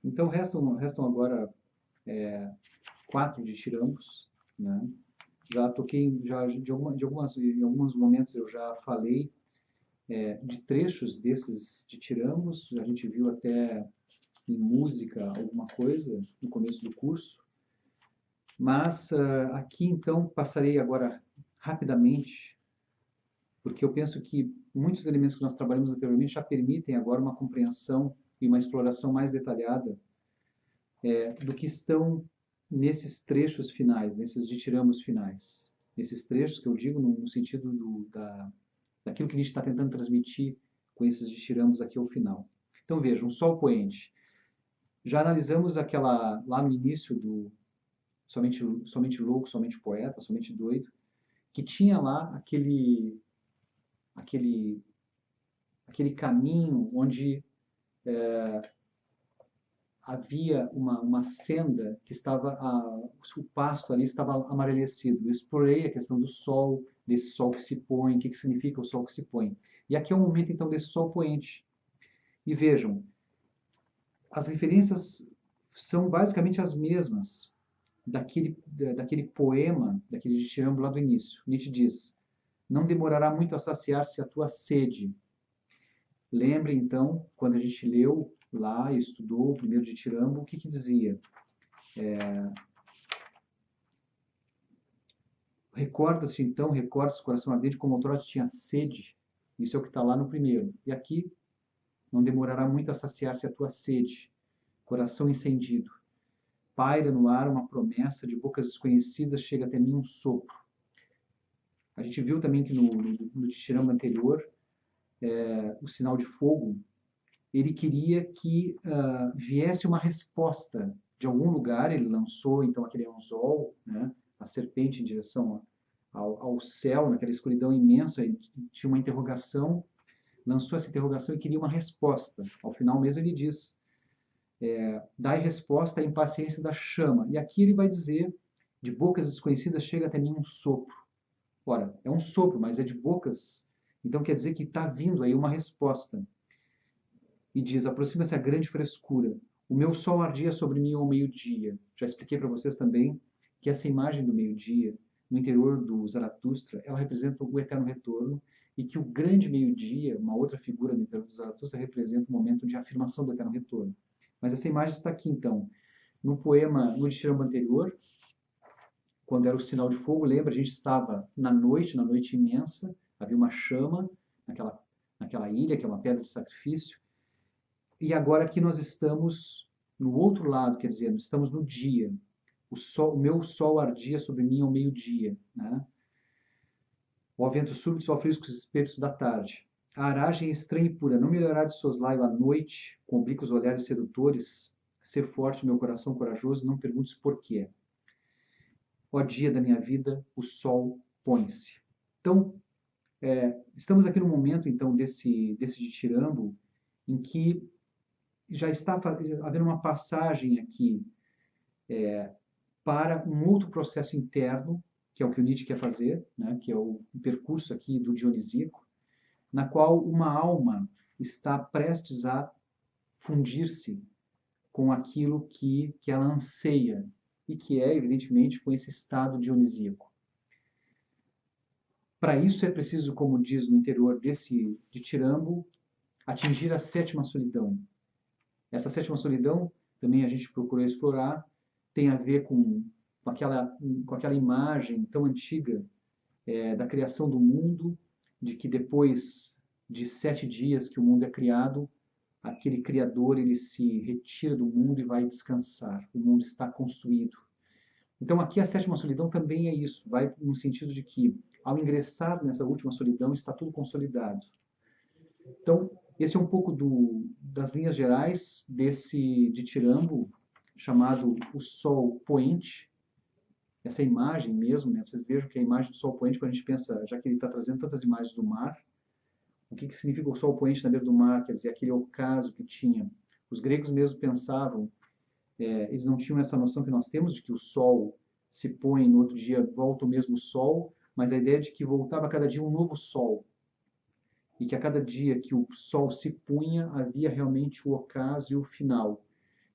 Então restam agora 4 ditirambos, né? Já toquei, em alguns momentos eu já falei de trechos desses ditirambos, a gente viu até em música alguma coisa no começo do curso, mas aqui então passarei agora rapidamente, porque eu penso que muitos elementos que nós trabalhamos anteriormente já permitem agora uma compreensão e uma exploração mais detalhada do que estão nesses trechos finais, nesses ditirambos finais. Nesses trechos que eu digo no sentido daquilo que a gente está tentando transmitir com esses ditirambos aqui ao final. Então vejam, Sol Poente. Já analisamos aquela, lá no início do somente louco, somente poeta, somente doido, que tinha lá aquele caminho onde havia uma senda que estava, o pasto ali estava amarelecido. Eu explorei a questão do sol, desse sol que se põe, o que significa o sol que se põe. E aqui é o momento então desse sol poente. E vejam, as referências são basicamente as mesmas daquele poema, daquele ditirambo lá do início. Nietzsche diz: não demorará muito a saciar-se a tua sede. Lembre então, quando a gente leu lá e estudou o primeiro ditirambо, o que dizia? Recorda-se então, recorda-se, coração ardente, como outrora tinha sede. Isso é o que está lá no primeiro. E aqui, não demorará muito a saciar-se a tua sede, coração incendido. Paira no ar uma promessa, de bocas desconhecidas chega até mim um sopro. A gente viu também que no ditirambо anterior, o sinal de fogo, ele queria que viesse uma resposta de algum lugar. Ele lançou então aquele anzol, né, a serpente em direção ao céu, naquela escuridão imensa. Ele tinha uma interrogação, lançou essa interrogação e queria uma resposta. Ao final mesmo ele diz: dai resposta à impaciência da chama. E aqui ele vai dizer: de bocas desconhecidas chega até mim um sopro. Ora, é um sopro, mas é de bocas, então quer dizer que está vindo aí uma resposta. E diz: aproxima-se a grande frescura. O meu sol ardia sobre mim ao meio-dia. Já expliquei para vocês também que essa imagem do meio-dia, no interior do Zaratustra, ela representa o eterno retorno, e que o grande meio-dia, uma outra figura no interior do Zaratustra, representa o momento de afirmação do eterno retorno. Mas essa imagem está aqui, então. No poema, no ditirambо anterior, quando era o sinal de fogo, lembra, a gente estava na noite imensa, havia uma chama naquela ilha, que é uma pedra de sacrifício, e agora aqui nós estamos no outro lado, quer dizer, estamos no dia. O meu sol ardia sobre mim ao meio-dia, né? Ó vento súbito, sofres com os espíritos da tarde. A aragem estranha e pura, não melhorar de soslaio à noite, com oblíquos olhares sedutores. Ser forte, meu coração corajoso, não perguntes por quê. Ó dia da minha vida, o sol põe-se. Então, estamos aqui no momento, então, desse ditirambo, em que já está havendo uma passagem aqui para um outro processo interno, que é o que o Nietzsche quer fazer, né, que é o percurso aqui do dionisíaco, na qual uma alma está prestes a fundir-se com aquilo que ela anseia, e que é, evidentemente, com esse estado dionisíaco. Para isso é preciso, como diz no interior desse ditirambo, atingir a sétima solidão. Essa sétima solidão, também a gente procurou explorar, tem a ver com aquela imagem tão antiga da criação do mundo, de que depois de 7 dias que o mundo é criado, aquele criador ele se retira do mundo e vai descansar. O mundo está construído. Então aqui a sétima solidão também é isso, vai no sentido de que ao ingressar nessa última solidão está tudo consolidado. Então esse é um pouco das linhas gerais desse ditirambo chamado O Sol Poente, essa imagem mesmo, né? Vocês vejam que a imagem do sol poente, quando a gente pensa, já que ele está trazendo tantas imagens do mar, o que significa o sol poente na beira do mar? Quer dizer, aquele ocaso que tinha. Os gregos mesmo pensavam, eles não tinham essa noção que nós temos de que o sol se põe, no outro dia volta o mesmo sol, mas a ideia de que voltava a cada dia um novo sol. E que a cada dia que o sol se punha, havia realmente o ocaso e o final.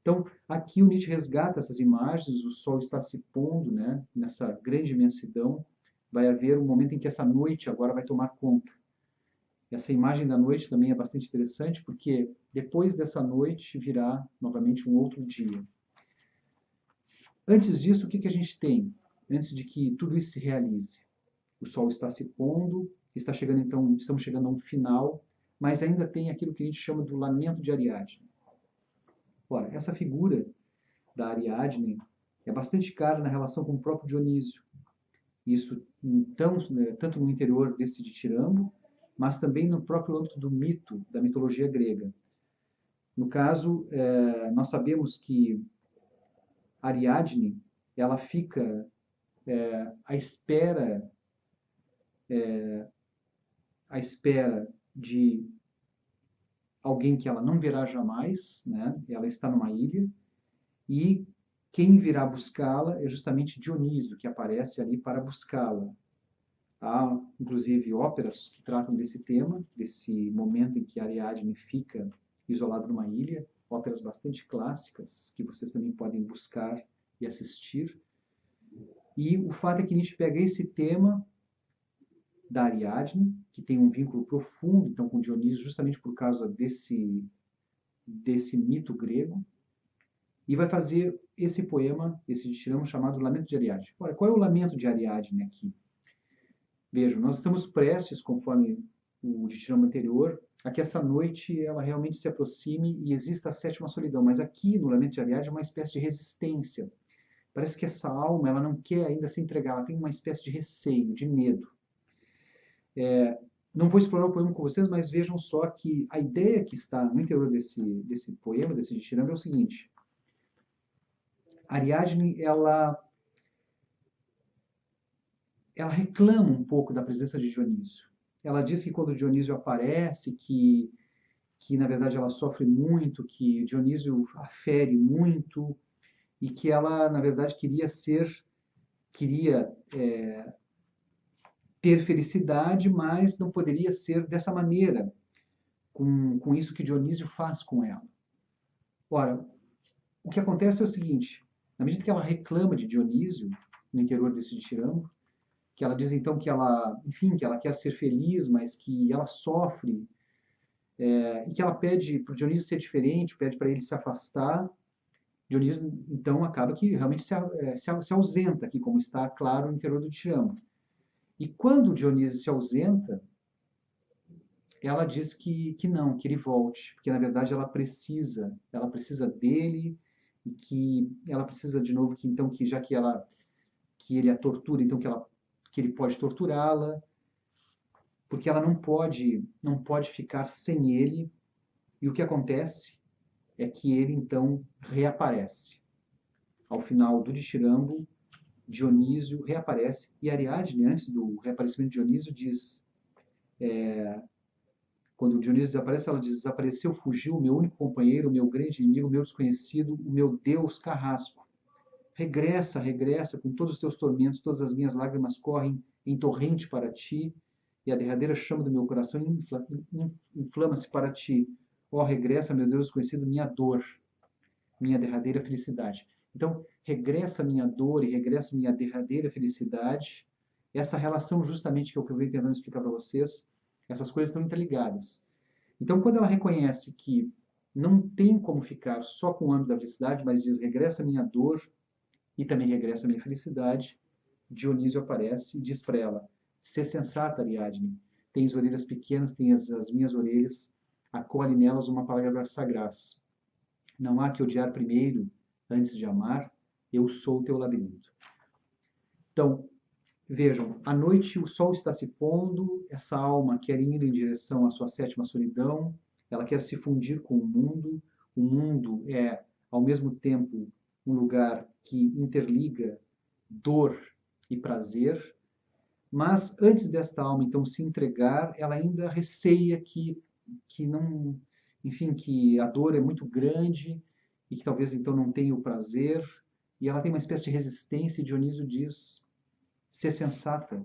Então, aqui o Nietzsche resgata essas imagens, o sol está se pondo, né, nessa grande imensidão, vai haver um momento em que essa noite agora vai tomar conta. Essa imagem da noite também é bastante interessante, porque depois dessa noite virá novamente um outro dia. Antes disso, o que a gente tem? Antes de que tudo isso se realize? O sol está se pondo, está chegando então, estamos chegando a um final, mas ainda tem aquilo que a gente chama do lamento de Ariadne. Ora, essa figura da Ariadne é bastante cara na relação com o próprio Dionísio. Isso, então, tanto no interior desse ditirambo, mas também no próprio âmbito do mito, da mitologia grega. No caso, nós sabemos que Ariadne, ela fica à espera de alguém que ela não verá jamais, né? Ela está numa ilha, e quem virá buscá-la é justamente Dionísio, que aparece ali para buscá-la. Há, inclusive, óperas que tratam desse tema, desse momento em que Ariadne fica isolada numa ilha, óperas bastante clássicas, que vocês também podem buscar e assistir. E o fato é que Nietzsche pega esse tema da Ariadne, que tem um vínculo profundo então com Dionísio, justamente por causa desse mito grego, e vai fazer esse poema, esse ditirama chamado Lamento de Ariadne. Ora, qual é o lamento de Ariadne aqui? Vejam, nós estamos prestes, conforme o ditirama anterior, a que essa noite ela realmente se aproxime e exista a sétima solidão, mas aqui no Lamento de Ariadne é uma espécie de resistência. Parece que essa alma ela não quer ainda se entregar, ela tem uma espécie de receio, de medo. Não vou explorar o poema com vocês, mas vejam só que a ideia que está no interior desse poema, desse ditirama, é o seguinte. Ariadne, ela reclama um pouco da presença de Dionísio. Ela diz que quando Dionísio aparece, que na verdade ela sofre muito, que Dionísio a fere muito, e que ela, na verdade, queria ter felicidade, mas não poderia ser dessa maneira, com isso que Dionísio faz com ela. Ora, o que acontece é o seguinte, na medida que ela reclama de Dionísio, no interior desse ditirama, que ela diz então que ela, enfim, que ela quer ser feliz, mas que ela sofre, e que ela pede para o Dionísio ser diferente, pede para ele se afastar. Dionísio, então, acaba que realmente se ausenta aqui, como está claro no interior do ditirama. E quando Dionísio se ausenta, ela diz que não, que ele volte, porque na verdade ela precisa dele, e que ela precisa de novo que então que já que ele a tortura, então que ele pode torturá-la, porque ela não pode ficar sem ele, e o que acontece é que ele então reaparece. Ao final do Dithirambo, Dionísio reaparece, e Ariadne, antes do reaparecimento de Dionísio, diz, quando Dionísio desaparece, ela diz, desapareceu, fugiu o meu único companheiro, o meu grande inimigo, o meu desconhecido, o meu Deus carrasco. Regressa, regressa, com todos os teus tormentos, todas as minhas lágrimas correm em torrente para ti, e a derradeira chama do meu coração inflama-se para ti. Ó, regressa, meu Deus desconhecido, minha dor, minha derradeira felicidade. Então, regressa minha dor e regressa minha derradeira felicidade. Essa relação justamente que é o que eu venho tentando explicar para vocês, essas coisas estão interligadas. Então, quando ela reconhece que não tem como ficar só com o âmbito da felicidade, mas diz, regressa minha dor e também regressa minha felicidade, Dionísio aparece e diz para ela, sê sensata, Ariadne, tens orelhas pequenas, tens as minhas orelhas, acolhe nelas uma palavra sagraz. Não há que odiar primeiro, antes de amar, eu sou o teu labirinto. Então, vejam, à noite o sol está se pondo, essa alma quer ir em direção à sua sétima solidão, ela quer se fundir com o mundo é, ao mesmo tempo, um lugar que interliga dor e prazer, mas antes desta alma então se entregar, ela ainda receia que não, enfim, que a dor é muito grande e que talvez então não tenha o prazer, e ela tem uma espécie de resistência, e Dionísio diz, ser sensata,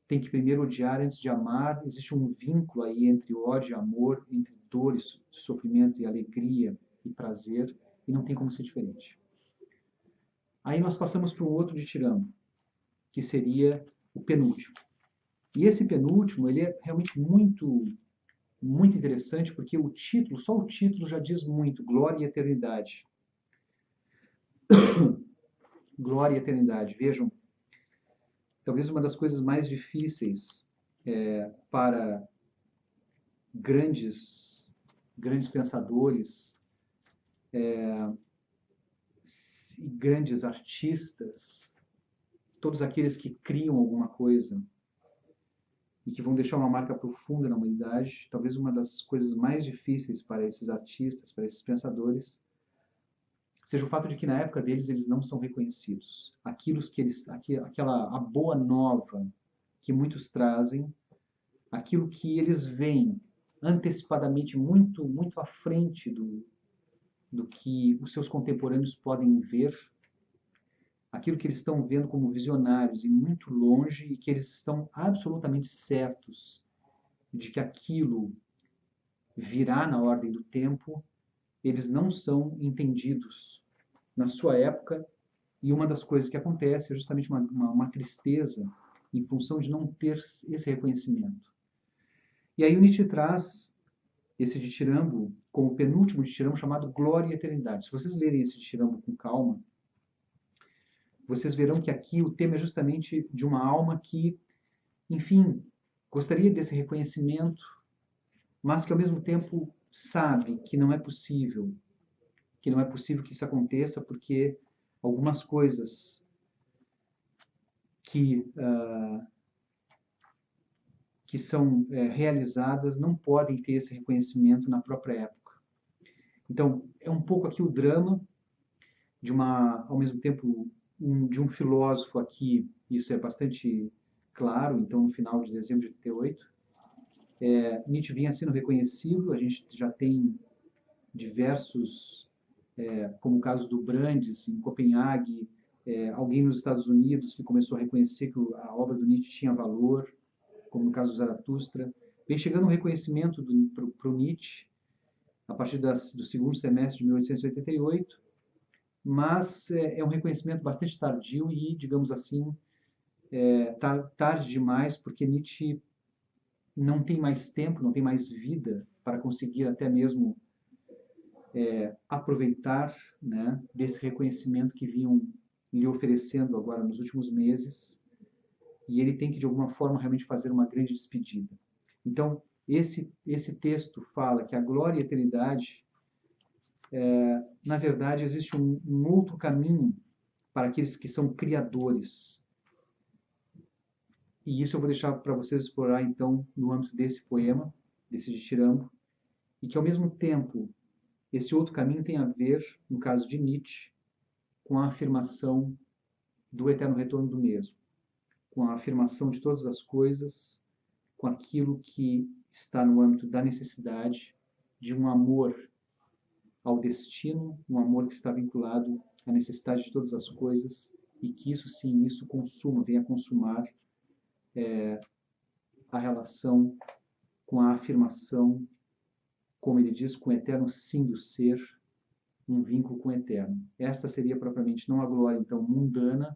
tem que primeiro odiar antes de amar, existe um vínculo aí entre ódio e amor, entre dor e sofrimento e alegria e prazer, e não tem como ser diferente. Aí nós passamos para um outro Dithirambo, que seria o penúltimo. E esse penúltimo, ele é realmente muito interessante, porque o título, só o título já diz muito, Glória e Eternidade. Glória e Eternidade. Vejam, talvez uma das coisas mais difíceis para grandes pensadores e grandes artistas, todos aqueles que criam alguma coisa e que vão deixar uma marca profunda na humanidade, talvez uma das coisas mais difíceis para esses artistas, para esses pensadores, seja o fato de que na época deles eles não são reconhecidos. A boa nova que muitos trazem, aquilo que eles veem antecipadamente muito à frente do que os seus contemporâneos podem ver, aquilo que eles estão vendo como visionários e muito longe, e que eles estão absolutamente certos de que aquilo virá na ordem do tempo, eles não são entendidos na sua época, e uma das coisas que acontece é justamente uma tristeza em função de não ter esse reconhecimento. E aí o Nietzsche traz esse Dithirambo como o penúltimo Dithirambo, chamado Glória e Eternidade. Se vocês lerem esse Dithirambo com calma, vocês verão que aqui o tema é justamente de uma alma que, enfim, gostaria desse reconhecimento, mas que ao mesmo tempo sabe que não é possível que isso aconteça, porque algumas coisas que são realizadas não podem ter esse reconhecimento na própria época. Então, é um pouco aqui o drama ao mesmo tempo, de um filósofo aqui, isso é bastante claro, então no final de dezembro de 88, Nietzsche vinha sendo reconhecido, a gente já tem diversos, como o caso do Brandes, em Copenhague, alguém nos Estados Unidos que começou a reconhecer que a obra do Nietzsche tinha valor, como no caso do Zaratustra. Vem chegando um reconhecimento para o Nietzsche, a partir do segundo semestre de 1888, mas é um reconhecimento bastante tardio e, digamos assim, tarde demais, porque Nietzsche não tem mais tempo, não tem mais vida para conseguir até mesmo aproveitar, né, desse reconhecimento que vinham lhe oferecendo agora nos últimos meses, e ele tem que, de alguma forma, realmente fazer uma grande despedida. Então, esse texto fala que a glória e a eternidade, na verdade, existe um outro caminho para aqueles que são criadores. E isso eu vou deixar para vocês explorar, então, no âmbito desse poema, desse ditirambo, e que, ao mesmo tempo, esse outro caminho tem a ver, no caso de Nietzsche, com a afirmação do eterno retorno do mesmo, com a afirmação de todas as coisas, com aquilo que está no âmbito da necessidade de um amor ao destino, um amor que está vinculado à necessidade de todas as coisas, e que isso sim, isso consuma, venha consumar a relação com a afirmação, como ele diz, com o eterno sim do ser, um vínculo com o eterno. Esta seria propriamente não a glória, então, mundana,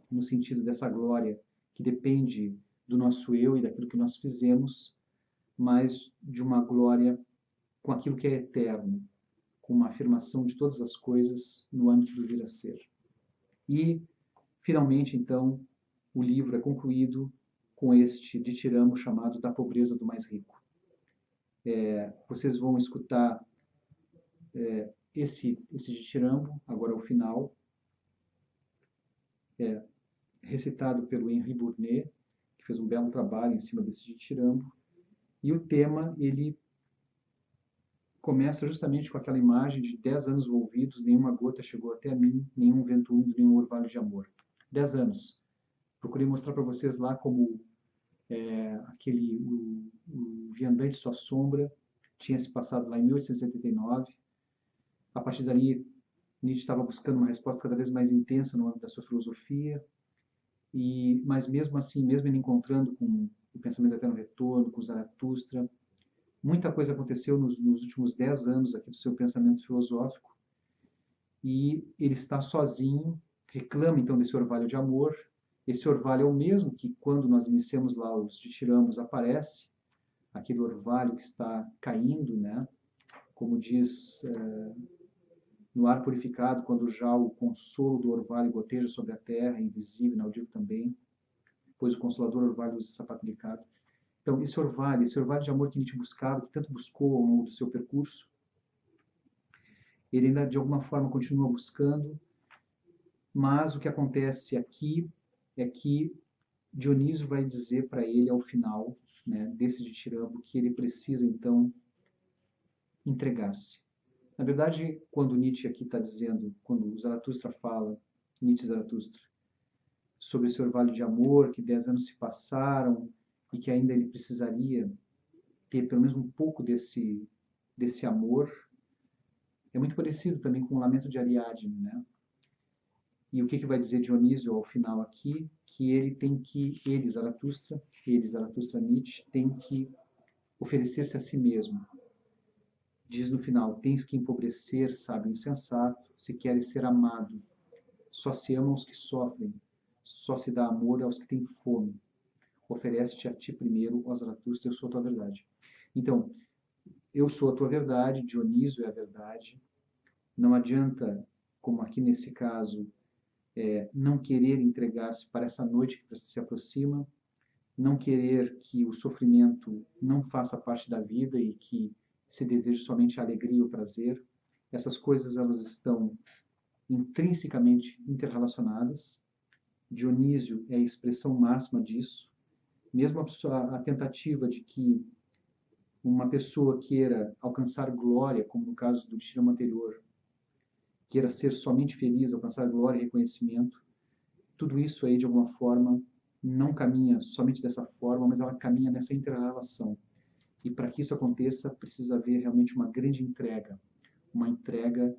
no sentido dessa glória que depende do nosso eu e daquilo que nós fizemos, mas de uma glória com aquilo que é eterno, com uma afirmação de todas as coisas no âmbito do vir a ser. E, finalmente, então, o livro é concluído com este ditiramo chamado Da Pobreza do Mais Rico. Vocês vão escutar esse ditiramo, agora ao final, recitado pelo Henri Bournet, que fez um belo trabalho em cima desse ditiramo, e o tema, ele começa justamente com aquela imagem de 10 anos volvidos, nenhuma gota chegou até mim, nenhum vento úmido, nenhum orvalho de amor. 10 anos. Procurei mostrar para vocês lá como o Viandante Sua Sombra tinha se passado lá em 1879. A partir dali, Nietzsche estava buscando uma resposta cada vez mais intensa no âmbito da sua filosofia, mas mesmo assim, mesmo ele encontrando com o pensamento do eterno retorno, com Zaratustra, muita coisa aconteceu nos últimos 10 anos aqui do seu pensamento filosófico, e ele está sozinho, reclama então desse orvalho de amor. Esse orvalho é o mesmo que, quando nós iniciamos lá os ditirambos, aparece, aquele orvalho que está caindo, né? Como diz no ar purificado, quando já o consolo do orvalho goteja sobre a terra, invisível, inaudível também, pois o consolador orvalho usa sapato delicado. Então, esse orvalho de amor que Nietzsche buscava, que tanto buscou ao longo do seu percurso, ele ainda de alguma forma continua buscando, mas o que acontece aqui é que Dionísio vai dizer para ele ao final, né, desse ditiramo, que ele precisa então entregar-se. Na verdade, quando Nietzsche aqui está dizendo, quando o Zaratustra fala, Nietzsche e Zaratustra, sobre esse orvalho de amor, que 10 anos se passaram e que ainda ele precisaria ter pelo menos um pouco desse amor, é muito parecido também com o Lamento de Ariadne, né? E o que vai dizer Dionísio ao final aqui? Que ele, Zaratustra, Nietzsche, tem que oferecer-se a si mesmo. Diz no final, tens que empobrecer, sábio insensato, se queres ser amado. Só se ama aos que sofrem, só se dá amor aos que têm fome. Oferece-te a ti primeiro, ó Zaratustra, eu sou a tua verdade. Então, eu sou a tua verdade, Dionísio é a verdade. Não adianta, como aqui nesse caso, não querer entregar-se para essa noite que se aproxima, não querer que o sofrimento não faça parte da vida e que se deseje somente a alegria e o prazer. Essas coisas, elas estão intrinsecamente interrelacionadas. Dionísio é a expressão máxima disso. Mesmo a tentativa de que uma pessoa queira alcançar glória, como no caso do ditiramo anterior, queira ser somente feliz, alcançar glória e reconhecimento, tudo isso aí, de alguma forma, não caminha somente dessa forma, mas ela caminha nessa inter-relação. E para que isso aconteça, precisa haver realmente uma grande entrega, uma entrega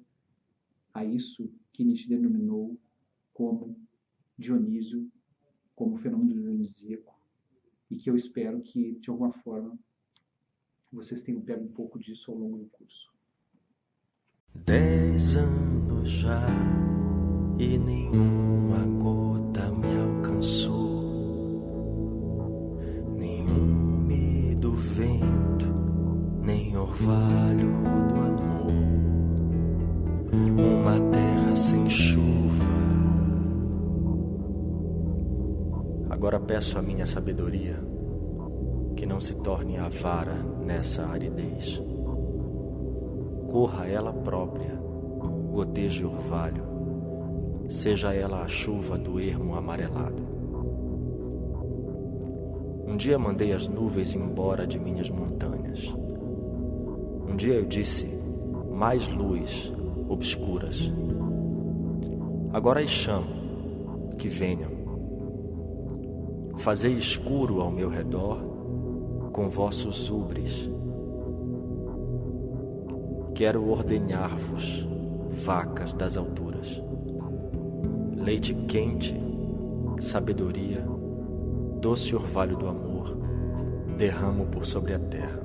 a isso que Nietzsche denominou como Dionísio, como fenômeno dionisíaco, e que eu espero que, de alguma forma, vocês tenham pego um pouco disso ao longo do curso. 10 anos já e nenhuma gota me alcançou, nenhum medo vento, nem orvalho do amor, uma terra sem chuva. Agora peço a minha sabedoria que não se torne avara nessa aridez. Corra ela própria, goteje orvalho, seja ela a chuva do ermo amarelado. Um dia mandei as nuvens embora de minhas montanhas. Um dia eu disse, mais luz, obscuras. Agora as chamo, que venham. Fazei escuro ao meu redor com vossos ubres. Quero ordenhar-vos, vacas das alturas. Leite quente, sabedoria, doce orvalho do amor, derramo por sobre a terra.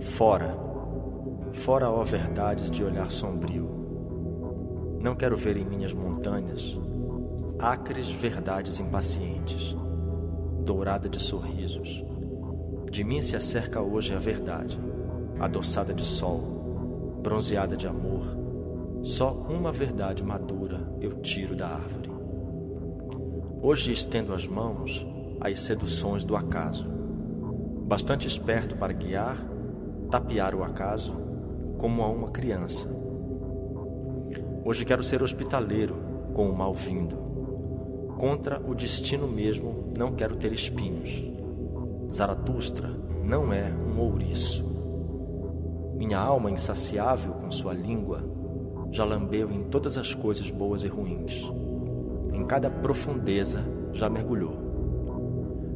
Fora, ó verdades de olhar sombrio. Não quero ver em minhas montanhas acres verdades impacientes, dourada de sorrisos. De mim se acerca hoje a verdade, adoçada de sol, bronzeada de amor. Só uma verdade madura eu tiro da árvore. Hoje estendo as mãos às seduções do acaso, bastante esperto para guiar, tapear o acaso como a uma criança. Hoje quero ser hospitaleiro com o mal vindo. Contra o destino mesmo não quero ter espinhos. Zaratustra não é um ouriço. Minha alma insaciável com sua língua já lambeu em todas as coisas boas e ruins. Em cada profundeza já mergulhou.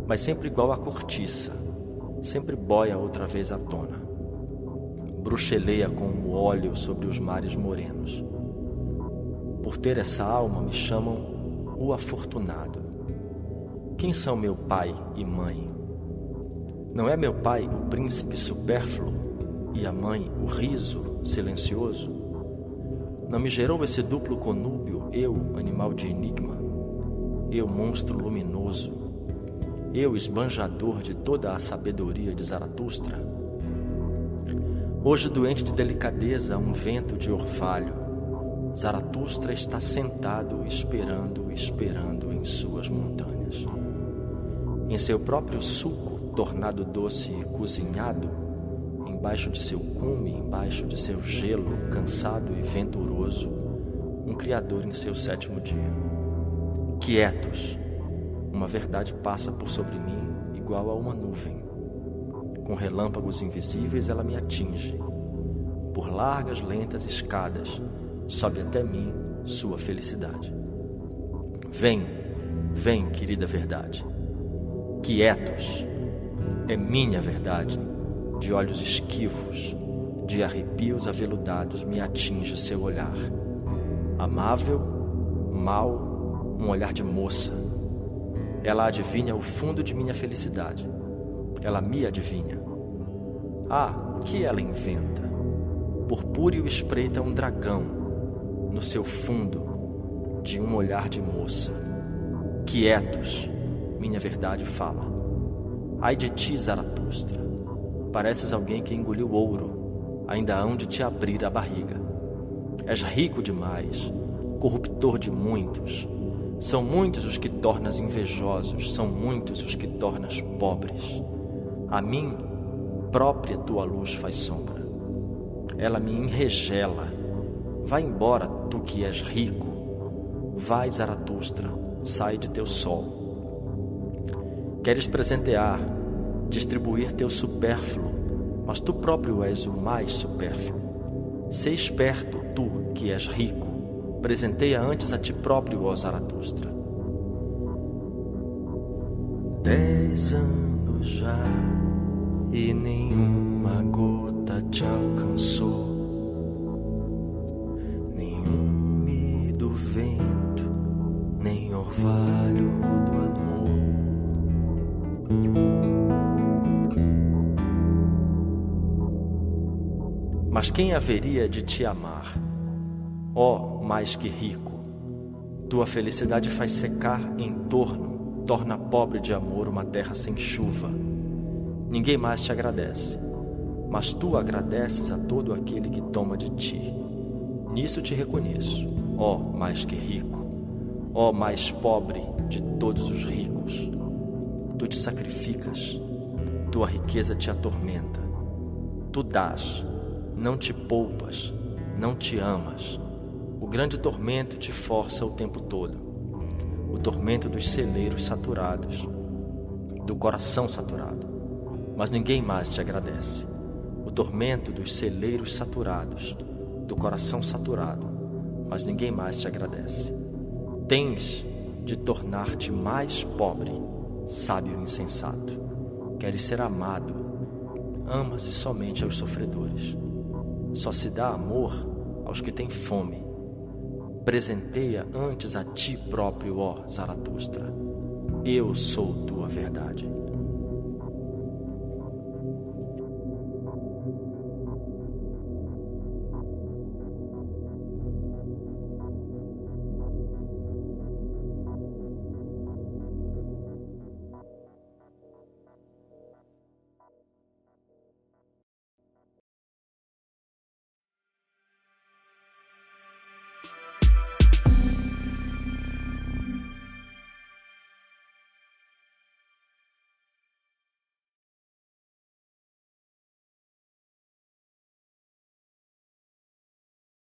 Mas sempre igual à cortiça, sempre boia outra vez à tona. Bruxeleia com o óleo sobre os mares morenos. Por ter essa alma me chamam o afortunado. Quem são meu pai e mãe? Não é meu pai o príncipe supérfluo e a mãe o riso silencioso? Não me gerou esse duplo conúbio, eu, animal de enigma, eu, monstro luminoso, eu, esbanjador de toda a sabedoria de Zaratustra? Hoje, doente de delicadeza, um vento de orvalho, Zaratustra está sentado, esperando em suas montanhas. Em seu próprio suco, tornado doce e cozinhado, embaixo de seu cume, embaixo de seu gelo, cansado e venturoso, um criador em seu 7º dia. Quietos, uma verdade passa por sobre mim, igual a uma nuvem. Com relâmpagos invisíveis ela me atinge. Por largas, lentas escadas, sobe até mim sua felicidade. Vem, vem, querida verdade. Quietos, é minha verdade. De olhos esquivos, de arrepios aveludados, me atinge seu olhar. Amável, mau, um olhar de moça. Ela adivinha o fundo de minha felicidade. Ela me adivinha. Ah, o que ela inventa? Purpúreo espreita um dragão no seu fundo de um olhar de moça. Quietos, minha verdade fala. Ai de ti, Zaratustra, pareces alguém que engoliu ouro, ainda hão de te abrir a barriga. És rico demais, corruptor de muitos. São muitos os que tornas invejosos, são muitos os que tornas pobres. A mim, própria tua luz faz sombra. Ela me enregela. Vai embora, tu que és rico. Vai, Zaratustra, sai de teu sol. Queres presentear, distribuir teu supérfluo, mas tu próprio és o mais supérfluo. Sê esperto, tu que és rico. Presenteia antes a ti próprio, ó Zaratustra. 10 anos já e nenhuma gota te alcançou, nenhum mi do vento, nem orvalho do amor. Mas quem haveria de te amar? Ó, mais que rico, tua felicidade faz secar em torno, torna pobre de amor uma terra sem chuva. Ninguém mais te agradece, mas tu agradeces a todo aquele que toma de ti. Nisso te reconheço, ó mais que rico, ó mais pobre de todos os ricos. Tu te sacrificas, tua riqueza te atormenta. Tu dás, não te poupas, não te amas. O grande tormento te força o tempo todo, o tormento dos celeiros saturados. do coração saturado, mas ninguém mais te agradece. O tormento dos celeiros saturados, do coração saturado, mas ninguém mais te agradece. Tens de tornar-te mais pobre, sábio insensato. Queres ser amado, ama-se somente aos sofredores. Só se dá amor aos que têm fome. Presenteia antes a ti próprio, ó Zaratustra. Eu sou tua verdade.